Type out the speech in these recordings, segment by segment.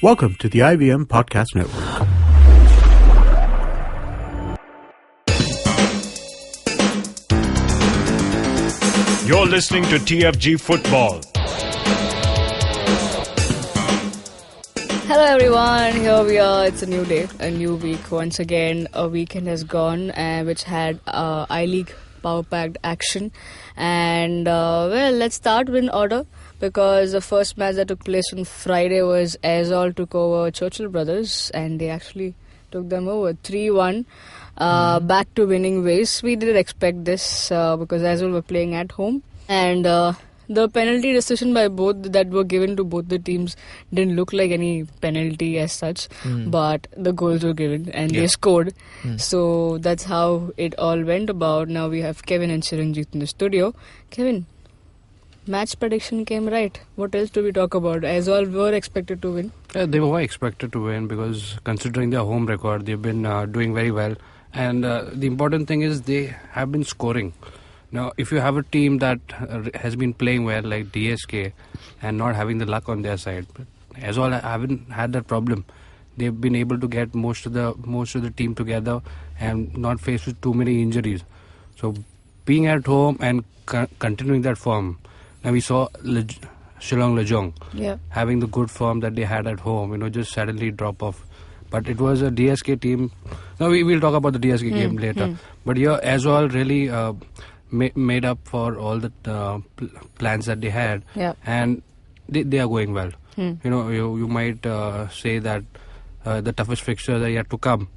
Welcome to the IVM Podcast Network. You're listening to TFG Football. Hello everyone, here we are. It's a new day, a new week. Once again, a weekend has gone which had I-League power-packed action. And let's start in order, because the first match that took place on Friday was Aizawl took over Churchill Brothers, and they actually took them over 3-1 back to winning ways. We didn't expect this because Aizawl were playing at home, and the penalty decision by both that were given to both the teams didn't look like any penalty as such, but the goals were given and they scored. So that's how it all went about. Now we have Kevin and Chiranjit in the studio. Kevin, match prediction came right. What else do we talk about? Aizawl were expected to win. They were expected to win because considering their home record, they've been doing very well. And the important thing is they have been scoring. Now, if you have a team that has been playing well, like DSK, and not having the luck on their side, Aizawl haven't had that problem. They've been able to get most of the team together and not faced with too many injuries. So, being at home and continuing that form. Now we saw Shillong Lajong having the good form that they had at home, just suddenly drop off. But it was a DSK team. Now we will talk about the DSK game later. But Aizawl really made up for all the plans that they had, and they are going well. You might say that the toughest fixtures are yet to come,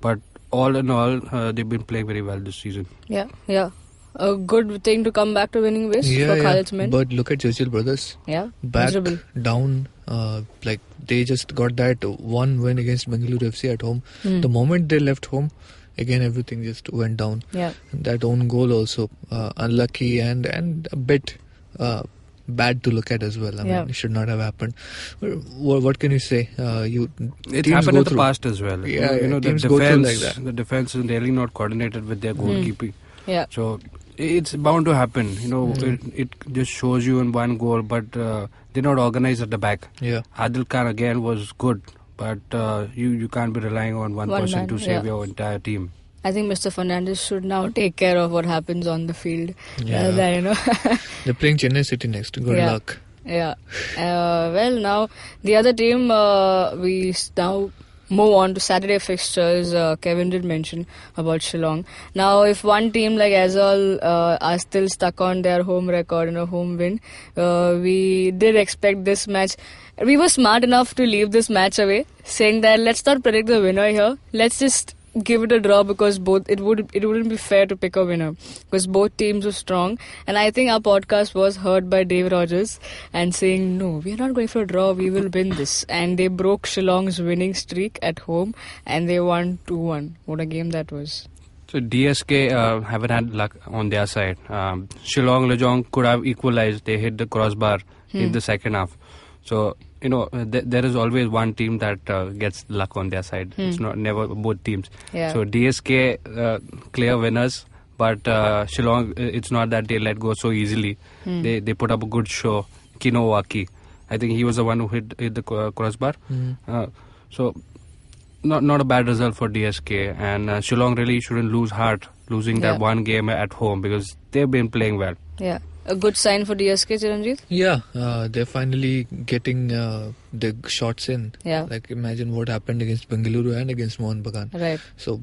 but all in all, they've been playing very well this season. Yeah. A good thing to come back to winning ways for Khaled's men. But look at Churchill Brothers. Back miserable. Down. They just got that one win against Bengaluru FC at home. The moment they left home, again everything just went down. That own goal also unlucky and a bit bad to look at as well. I mean, it should not have happened. What can you say? It happened in the past as well. The defense is really not coordinated with their goalkeeping. So it's bound to happen. It just shows you in one goal, but they're not organized at the back. Adil Khan again was good, but you can't be relying on one person to save your entire team. I think Mr. Fernandes should now take care of what happens on the field. They're playing Chennai City next. Good luck. Now the other team, we now move on to Saturday fixtures. Kevin did mention about Shillong. Now, if one team like Aizawl are still stuck on their home record and a home win, we did expect this match. We were smart enough to leave this match away, saying that let's not predict the winner here. Let's just give it a draw, because it wouldn't be fair to pick a winner, because both teams were strong. And I think our podcast was heard by Dave Rogers and saying, no, we're not going for a draw, we will win this. And they broke Shillong's winning streak at home and they won 2-1. What a game that was. So DSK haven't had luck on their side. Shillong Lajong could have equalized. They hit the crossbar in the second half. So there is always one team that gets luck on their side. It's never both teams. So DSK clear winners, but Shillong, it's not that they let go so easily. They put up a good show. Kinowaki, I think he was the one who hit the crossbar. So not a bad result for DSK, and Shillong really shouldn't lose heart losing that one game at home, because they've been playing well. A good sign for DSK, Chiranjit? They're finally getting the shots in. Like, imagine what happened against Bengaluru and against Mohun Bagan. Right. So,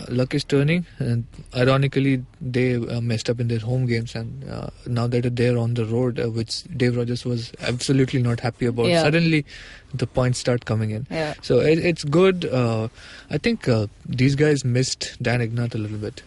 luck is turning. And ironically, they messed up in their home games. And now that they're on the road, which Dave Rogers was absolutely not happy about, suddenly the points start coming in. So, it's good. I think these guys missed Dan Ignat a little bit.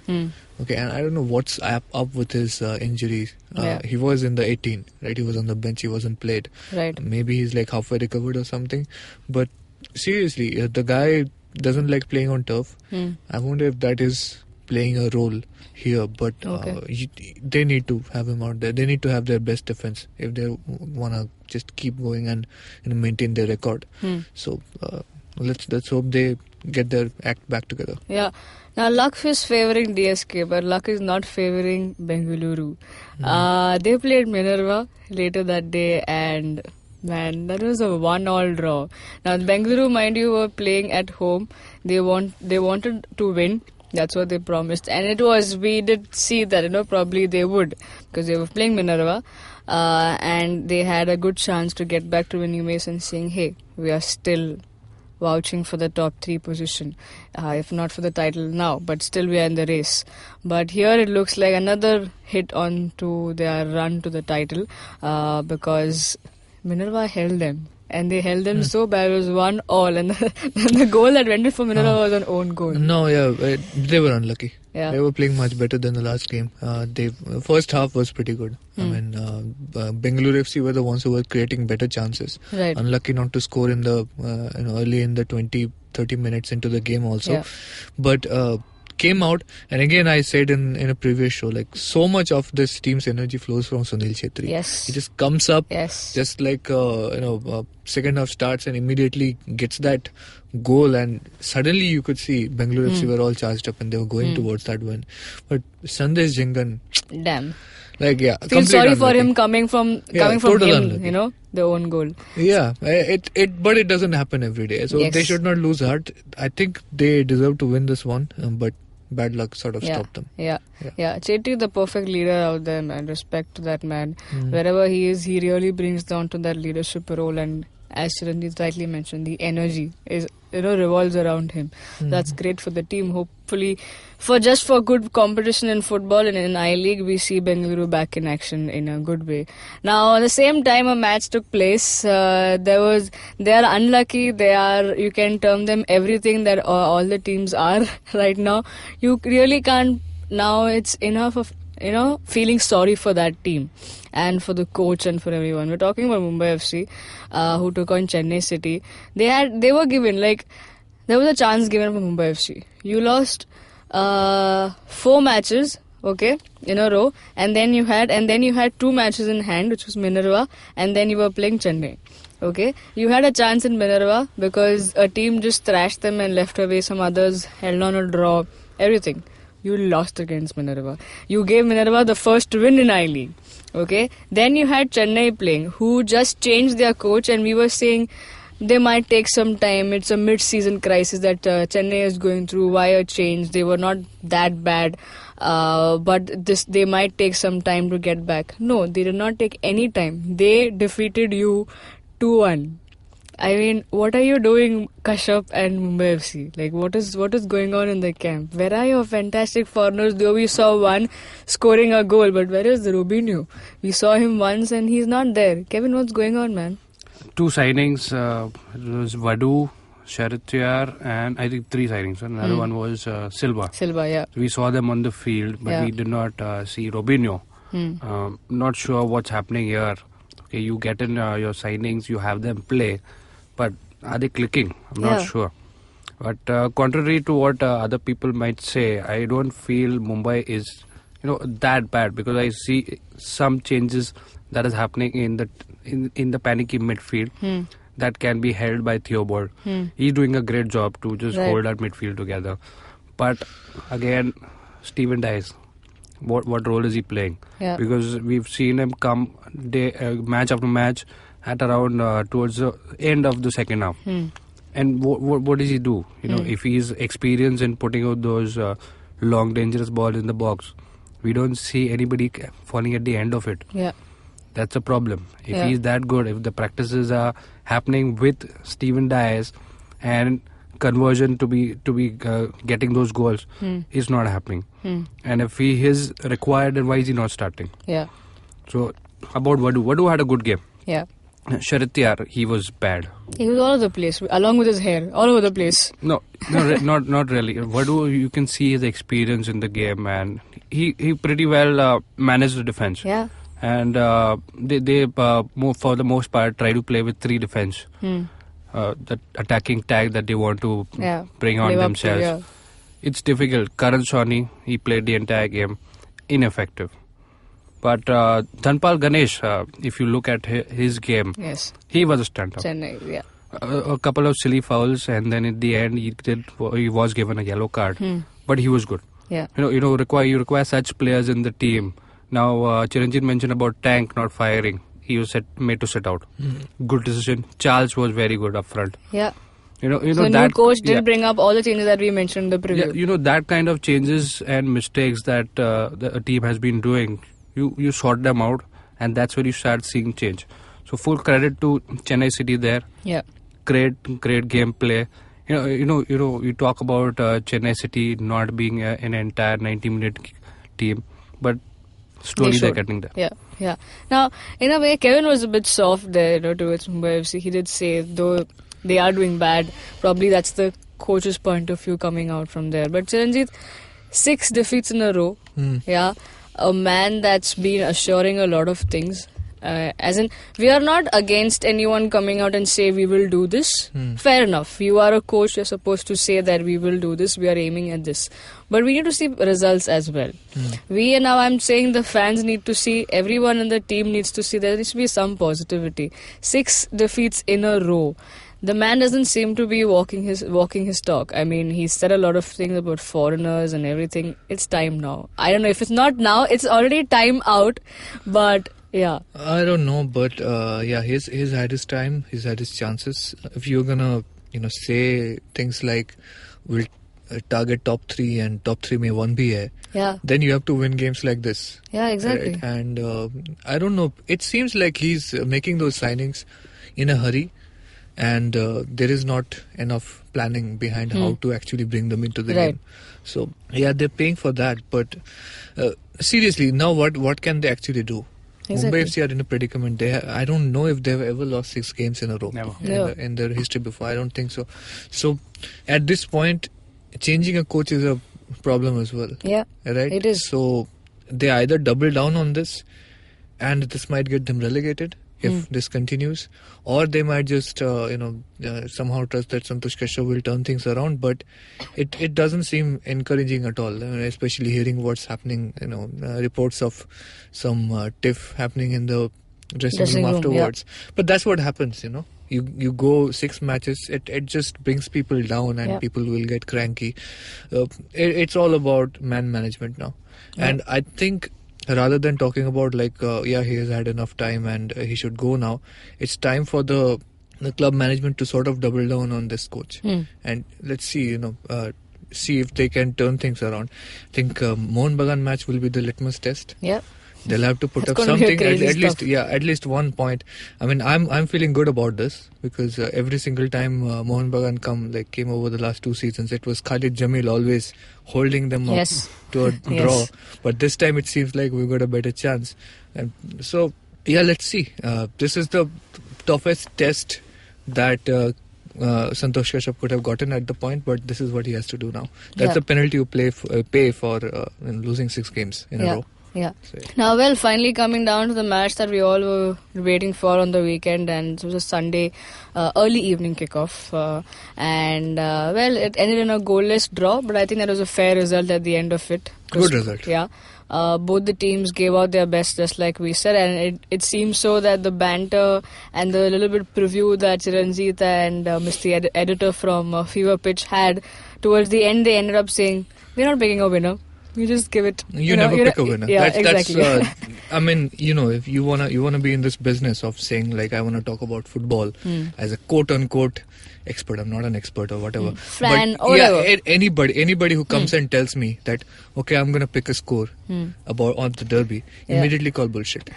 Okay, and I don't know what's up with his injuries. He was in the 18, right? He was on the bench. He wasn't played. Right. Maybe he's like halfway recovered or something. But seriously, the guy doesn't like playing on turf. I wonder if that is playing a role here. But they need to have him out there. They need to have their best defense if they want to just keep going and maintain their record. So let's hope they get their act back together. Now, luck is favouring DSK, but luck is not favouring Bengaluru. They played Minerva later that day, and Man, that was a 1-1 draw. Now, Bengaluru, mind you, were playing at home. They wanted to win. That's what they promised. And it was, we did see that, probably they would. Because they were playing Minerva. And they had a good chance to get back to winning ways and saying, hey, we are still vouching for the top 3 position. If not for the title now, but still we are in the race. But here it looks like another hit on to their run to the title. Because Minerva held them. And they held them so bad. It was 1-1. And the goal that went in for Minerva was an own goal. No, they were unlucky. Yeah. They were playing much better than the last game. First half was pretty good. I mean, Bengaluru FC were the ones who were creating better chances. Right. Unlucky not to score in the early in the 20-30 minutes into the game also. Yeah. But came out, and again I said in a previous show, like so much of this team's energy flows from Sunil Chhetri. Yes. He just comes up, Yes. just like second half starts and immediately gets that goal, and suddenly you could see Bengaluru FC were all charged up and they were going towards that win. But Sandesh Jingan, Damn. feel sorry for him coming from him, unlucky. The own goal. Yeah, but it doesn't happen every day, so Yes. they should not lose heart. I think they deserve to win this one, but bad luck sort of stopped them. Yeah. Chetty, the perfect leader out there, man. Respect to that man. Wherever he is, he really brings down to that leadership role, and as Chiranjeev rightly mentioned, the energy is revolves around him. That's great for the team. Hopefully, for good competition in football and in I-League, we see Bengaluru back in action in a good way. Now, at the same time, a match took place. They are unlucky. You can term them everything that all the teams are right now. You really can't. Now it's enough of feeling sorry for that team and for the coach and for everyone. We're talking about Mumbai FC, who took on Chennai City. They were given, there was a chance given for Mumbai FC. You lost 4 matches, okay, in a row, and then you had 2 matches in hand, which was Minerva, and then you were playing Chennai. Okay, you had a chance in Minerva because a team just thrashed them and left away. Some others held on a draw, everything. You lost against Minerva. You gave Minerva the first win in I-League. Okay, then you had Chennai playing, who just changed their coach, and we were saying they might take some time. It's a mid-season crisis that Chennai is going through. Why a change? They were not that bad, but they might take some time to get back. No, they did not take any time. They defeated you 2-1. I mean, what are you doing, Kashyap and Mumbai FC? What is going on in the camp? Where are your fantastic foreigners? Though we saw one scoring a goal, but where is the Robinho? We saw him once and he's not there. Kevin, what's going on, man? 2 signings. It was Vadu, Sharatyar, and I think 3 signings. Another one was Silva. Silva, yeah. We saw them on the field, but we did not see Robinho. Not sure what's happening here. Okay, you get in your signings, you have them play. But are they clicking? I'm not sure. But contrary to what other people might say, I don't feel Mumbai is, that bad, because I see some changes that is happening in the panicky midfield that can be held by Theobald. He's doing a great job to just hold our midfield together. But again, Stephen Dice, what role is he playing? Yeah. Because we've seen him come match after match at around towards the end of the second half. And what does he do? If he's experienced in putting out those long dangerous balls in the box, we don't see anybody falling at the end of it. Yeah. That's a problem. If he's that good, if the practices are happening with Stephen Dias and conversion to be getting those goals is not happening. And if he is required, then why is he not starting? Yeah. So about Vadu had a good game. Yeah. Sharatyar, he was bad. He was all over the place, along with his hair, all over the place. No, not really. Vadu, you can see his experience in the game, and he pretty well managed the defense. Yeah. And they for the most part try to play with 3 defense. The attacking tag that they want to bring on themselves. It's difficult. Karan Sawhney, he played the entire game, ineffective. But Dhanpal Ganesh, if you look at his game, he was a stand-up. Chennai, yeah. A couple of silly fouls, and then at the end he was given a yellow card. But he was good. Yeah. You require such players in the team. Now Chiranjeev mentioned about Tank not firing. he was made to sit out. Good decision. Charles was very good up front. Yeah. So the that new coach did bring up all the changes that we mentioned in the preview. Yeah, that kind of changes and mistakes that the team has been doing, you sort them out, and that's where you start seeing change. So full credit to Chennai City there. Yeah. Great gameplay. You talk about Chennai City not being an entire 90-minute team, but slowly they're getting there. Yeah. Now, in a way, Kevin was a bit soft there, towards Mumbai FC. He did say, though they are doing bad, probably that's the coach's point of view coming out from there. But Chiranjit, 6 defeats in a row. Yeah. A man that's been assuring a lot of things. As in, we are not against anyone coming out and say we will do this. Fair enough. You are a coach, you're supposed to say that we will do this, we are aiming at this. But we need to see results as well. Now I'm saying the fans need to see, everyone in the team needs to see, there needs to be some positivity. 6 defeats in a row. The man doesn't seem to be walking his talk. I mean, he said a lot of things about foreigners and everything. It's time now. I don't know if it's not now, it's already time out, but yeah. I don't know, but he's had his time, he's had his chances. If you're gonna, say things like we'll target top 3 and top 3 may 1 be hai, then you have to win games like this. Yeah, exactly. Right? And I don't know, it seems like he's making those signings in a hurry. And there is not enough planning behind how to actually bring them into the game. So, they're paying for that. But seriously, now what can they actually do? Exactly. Mumbai FC are in a predicament. I don't know if they've ever lost 6 games in a row in their history before. I don't think so. So, at this point, changing a coach is a problem as well. Yeah, right? It is. So, they either double down on this and this might get them relegated if this continues, or they might just somehow trust that Santosh Kashyap will turn things around, but it doesn't seem encouraging at all, especially hearing what's happening, reports of some tiff happening in the dressing room afterwards. But that's what happens, you go 6 matches, it just brings people down and people will get cranky. It's all about man management now. And I think rather than talking about he has had enough time and he should go now, it's time for the club management to sort of double down on this coach. And let's see, see if they can turn things around. I think Mohun Bagan match will be the litmus test. Yeah. They'll have to put up something, at least 1 point. I mean, I'm feeling good about this because every single time Mohun Bagan came over the last 2 seasons, it was Khalid Jamil always holding them up to a draw. But this time it seems like we've got a better chance. And so, let's see. This is the toughest test that Santosh Kashyap could have gotten at the point, but this is what he has to do now. That's the penalty you pay for losing 6 games in a row. Yeah. Now, finally coming down to the match that we all were waiting for on the weekend, and it was a Sunday early evening kickoff. It ended in a goalless draw, but I think that was a fair result at the end of it. Good result. Yeah. Both the teams gave out their best, just like we said, and it seems so that the banter and the little bit preview that Chiranjit and Mr. Editor from Fever Pitch had towards the end, they ended up saying, "We're not picking a winner. You just give it." You never pick a winner. Yeah, exactly. I mean, if you wanna be in this business of saying I wanna talk about football as a quote unquote expert. I'm not an expert or whatever. Fan but or whatever. Anybody who comes and tells me that okay, I'm gonna pick a score on the derby, immediately call bullshit.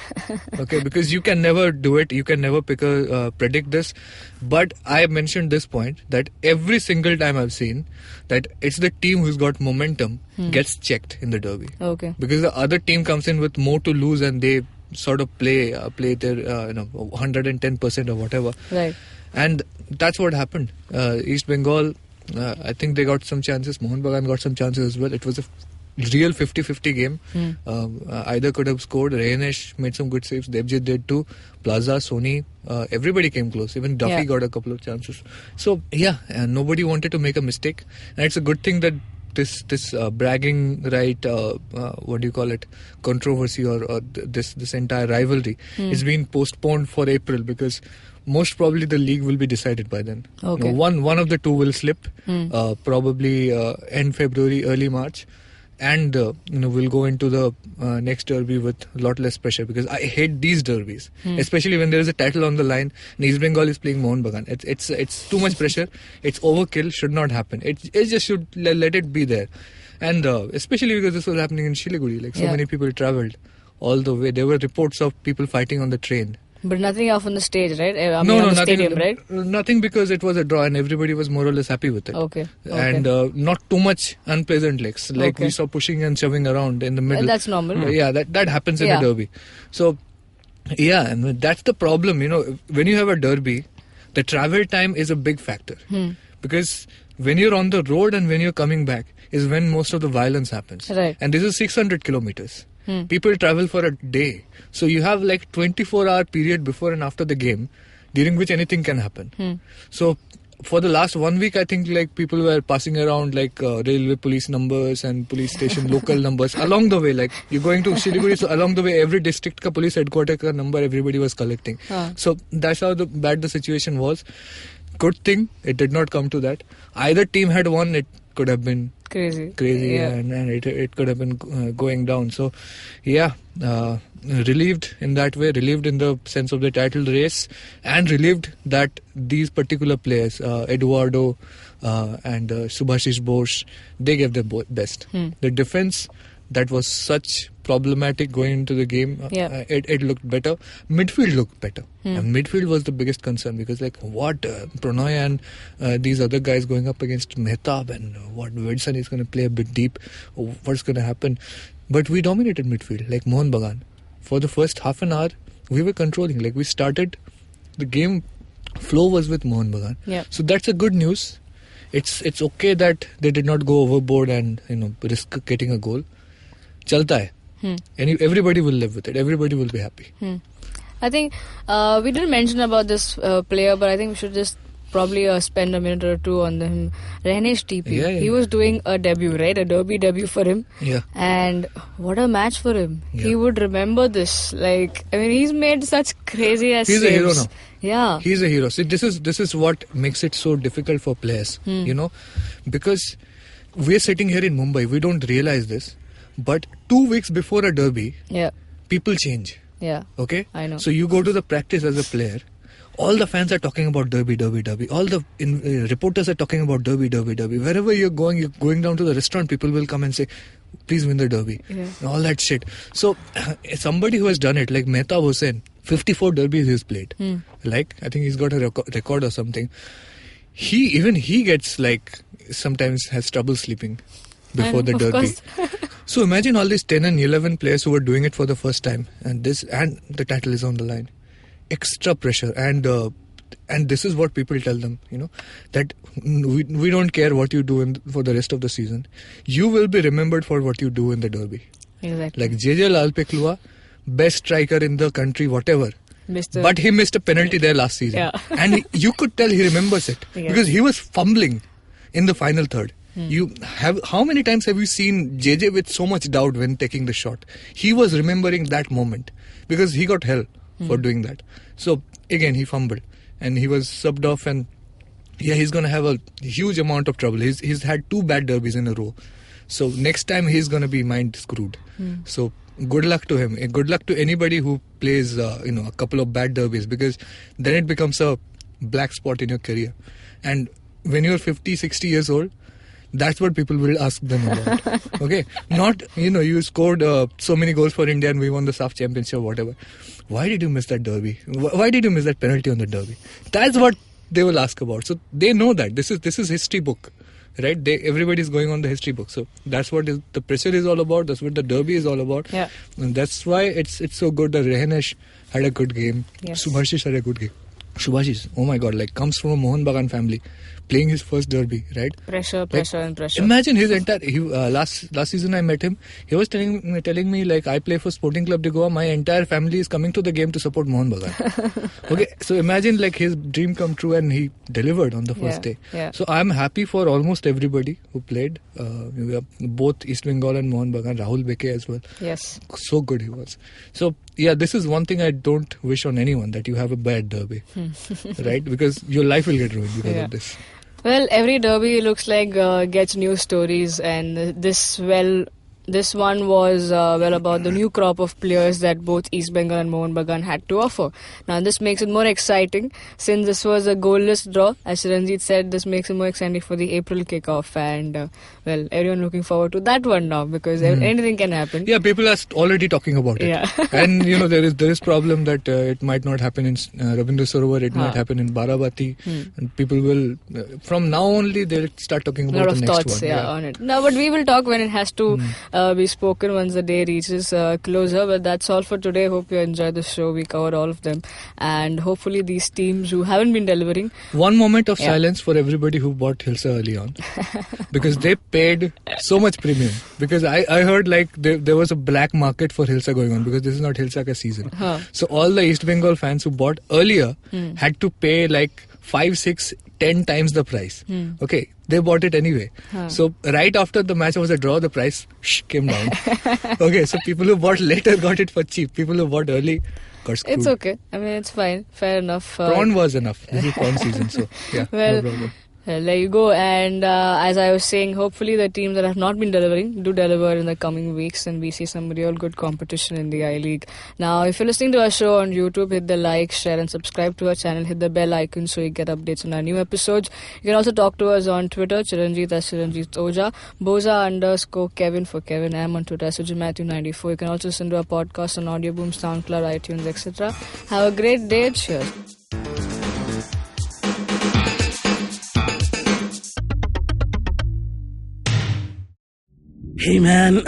Okay, because you can never do it. You can never predict this. But I mentioned this point that every single time I've seen that it's the team who's got momentum gets checked in the derby. Okay. Because the other team comes in with more to lose and they sort of play their 110% or whatever. Right. And that's what happened. East Bengal, I think they got some chances. Mohun Bagan got some chances as well. It was a real 50-50 game. Either could have scored. Rayanesh made some good saves. Devjit did too. Plaza, Sony, everybody came close. Even Duffy got a couple of chances. So nobody wanted to make a mistake. And it's a good thing that this bragging right, what do you call it, controversy or this entire rivalry is being postponed for April, because most probably the league will be decided by then. Okay. One of the two will slip, probably end February, early March. and we'll go into the next derby with a lot less pressure, because I hate these derbies, especially when there is a title on the line and East Bengal is playing Mohun Bagan. It's too much pressure. It's overkill. Should not happen. It just should let it be there. And especially because this was happening in Siliguri, like so many people travelled all the way. There were reports of people fighting on the train. But nothing off on the stage, right? On the stadium, right? Nothing, because it was a draw and everybody was more or less happy with it. Okay. And not too much unpleasant legs. Like we saw pushing and shoving around in the middle. That's normal. That happens in a derby. So, and that's the problem. When you have a derby, the travel time is a big factor. Because when you're on the road and when you're coming back is when most of the violence happens. Right. And this is 600 kilometers. People travel for a day. So you have like 24-hour period before and after the game, during which anything can happen. So for the last 1 week, I think like people were passing around like railway police numbers and police station local numbers along the way. Like you're going to Siliguri, so along the way, every district ka police headquarters ka number everybody was collecting. So that's how bad the situation was. Good thing it did not come to that. Either team had won, it could have been crazy, and it could have been going down. So relieved in that way, relieved in the sense of the title race, and relieved that these particular players, Eduardo and Subhashish Bose, they gave their best. The defense that was such problematic going into the game, it looked better. Midfield looked better. And midfield was the biggest concern, because like what Pranoy and these other guys going up against Mehtab, and what Wedson is going to play a bit deep, what's going to happen. But we dominated midfield, like Mohun Bagan. For the first half an hour, we were controlling. Like we started, the game flow was with Mohun Bagan. So that's a good news. It's okay that they did not go overboard and risk getting a goal. Chalta hai. And everybody will live with it. Everybody will be happy. I think we didn't mention about this player, but I think we should just probably spend a minute or two on him. Rehnesh TP. He was doing a debut, right? A derby debut for him. And what a match for him. He would remember this. Like, I mean, he's made such crazy ass saves. He's a hero now. Yeah. He's a hero. See, this is what makes it so difficult for players. Because we're sitting here in Mumbai, we don't realize this. But 2 weeks before a derby, people change. Okay? I know. So you go to the practice as a player, all the fans are talking about derby. All the reporters are talking about derby. Wherever you're going down to the restaurant, people will come and say, please win the derby. All that shit. So somebody who has done it, like Mehtab Hussain, 54 derbies he's played. Like, I think he's got a record or something. He gets like, sometimes has trouble sleeping before the derby. So imagine all these 10 and 11 players who were doing it for the first time, and the title is on the line. Extra pressure, and this is what people tell them, that we don't care what you do for the rest of the season. You will be remembered for what you do in the derby. Exactly. Like JJ Lalpeklua, best striker in the country, whatever. But he missed a penalty there last season, and you could tell he remembers it because he was fumbling in the final third. How many times have you seen JJ with so much doubt when taking the shot? He was remembering that moment because he got hell for doing that. So again, he fumbled and he was subbed off, and he's going to have a huge amount of trouble. He's had 2 bad derbies in a row. So next time he's going to be mind screwed. So good luck to him. Good luck to anybody who plays a couple of bad derbies, because then it becomes a black spot in your career. And when you're 50, 60 years old, that's what people will ask them about. Okay? Not, you scored so many goals for India and we won the SAF championship or whatever. Why did you miss that derby? Why did you miss that penalty on the derby? That's what they will ask about. So they know that. This is history book. Right? Everybody's going on the history book. So that's what the pressure is all about. That's what the derby is all about. And that's why it's so good that Rehnesh had a good game. Subhashish had a good game. Subhashish, oh my God, like comes from a Mohun Bagan family, playing his first derby, right? Pressure. Imagine his entire last season I met him. He was telling me like, I play for Sporting Club de Goa. My entire family is coming to the game to support Mohun Bagan. Okay, so imagine like his dream come true, and he delivered on the first day. So I'm happy for almost everybody who played. Both East Bengal and Mohun Bagan. Rahul Beke as well. Yes. So good he was. So this is one thing I don't wish on anyone, that you have a bad derby, right? Because your life will get ruined because of this. Well, every derby looks like gets new stories, and this this one was about the new crop of players that both East Bengal and Mohun Bagan had to offer. Now this makes it more exciting since this was a goalless draw. As Ranjit said, this makes it more exciting for the April kickoff, and everyone looking forward to that one now because anything can happen. Yeah, people are already talking about it. Yeah. And there is problem that it might not happen in Rabindra Sarovar, it might happen in Baravati, and people will from now only they'll start talking about the next thoughts, one. On it. No, but we will talk when it has to be spoken once the day reaches closer. But that's all for today. Hope you enjoyed the show. We covered all of them, and hopefully these teams who haven't been delivering. One moment of silence for everybody who bought Hilsa early on, because they paid so much premium. Because I heard like there was a black market for Hilsa going on because this is not Hilsa ka season. So all the East Bengal fans who bought earlier had to pay like 5, 6, 10 times the price. Okay, they bought it anyway. So right after the match was a draw, the price came down. Okay, so people who bought later got it for cheap. People who bought early got screwed. It's okay. I mean, it's fine. Fair enough. Prawn was enough. This is prawn season, so yeah, no problem. There you go. And as I was saying, hopefully the teams that have not been delivering do deliver in the coming weeks, and we see some real good competition in the I-League. Now, if you're listening to our show on YouTube, hit the like, share and subscribe to our channel. Hit the bell icon so you get updates on our new episodes. You can also talk to us on Twitter, Chiranjit as Chiranjit Oja, Boza_Kevin for Kevin. I'm on Twitter, Matthew94. You can also listen to our podcast on Audio Boom, SoundCloud, iTunes, etc. Have a great day. Cheers. Hey man,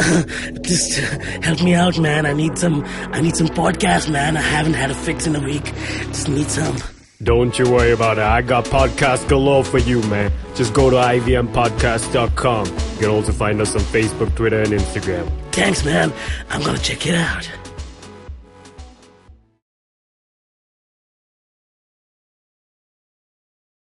just help me out, man. I need some podcasts, man. I haven't had a fix in a week. Just need some. Don't you worry about it. I got podcasts galore for you, man. Just go to ivmpodcast.com. You can also find us on Facebook, Twitter, and Instagram. Thanks, man. I'm gonna check it out.